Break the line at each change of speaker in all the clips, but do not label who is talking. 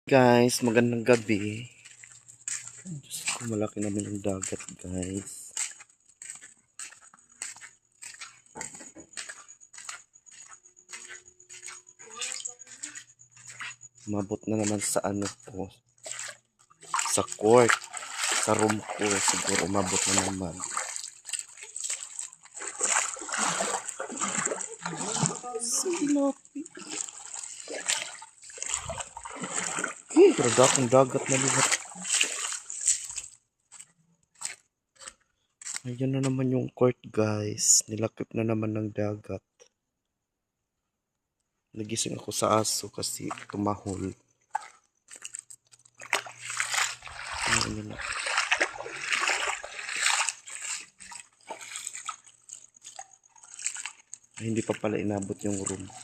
Guys, magandang gabi. Diyos ko, malaki naman yung dagat, guys. Mabot na naman sa ano ko. Sa court. Sa room ko. Siguro mabot na naman. Sinapi. Grabe akong dagat na lihat. Ayan na naman yung court, guys. Nilakip na naman ng dagat. Nagising ako sa aso kasi tumahol. Ayan na. Ay, hindi pa pala inabot yung room ko.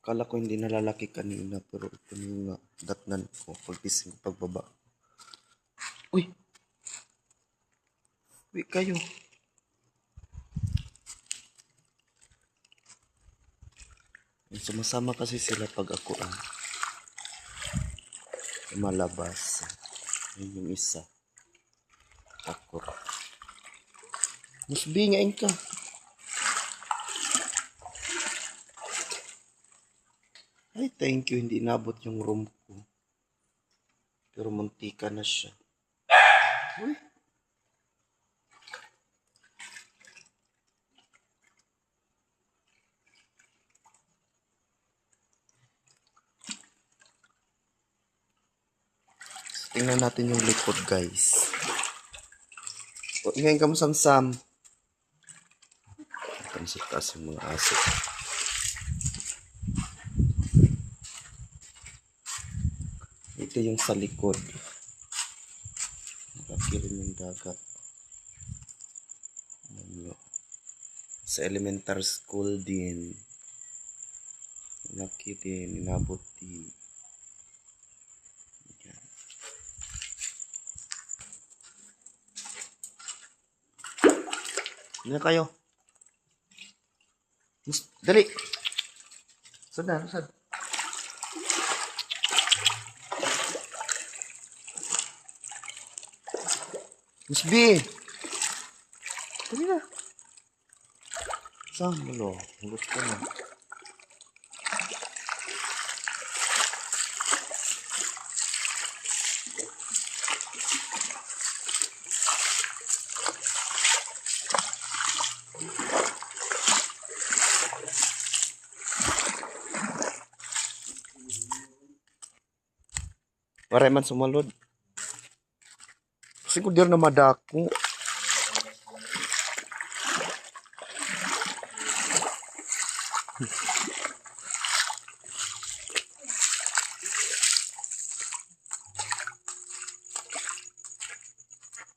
Akala ko hindi nalalaki kanina pero ito na yung datnan ko paggising pagbaba. Uy! Uy kayo! Sumasama kasi sila pag ako malabas. Yun yung isa. Ako. Mas bingain ka. Ay, thank you. Hindi inabot yung room ko. Pero muntika na siya. Uy. Tingnan natin yung likod, guys. O, ingay ka mo, Sam-Sam. Pansit kasi mga aso. Ito yung sa likod. Malaki rin yung dagat. Sa elementary school din. Malaki din. Inabot din. Yan. Ano kayo? Dali! Saan na? Saan? Miss B! Dali na. Saan mo lo? Hulot ka na. Waray man sumalod. Kasi ko dir na madako.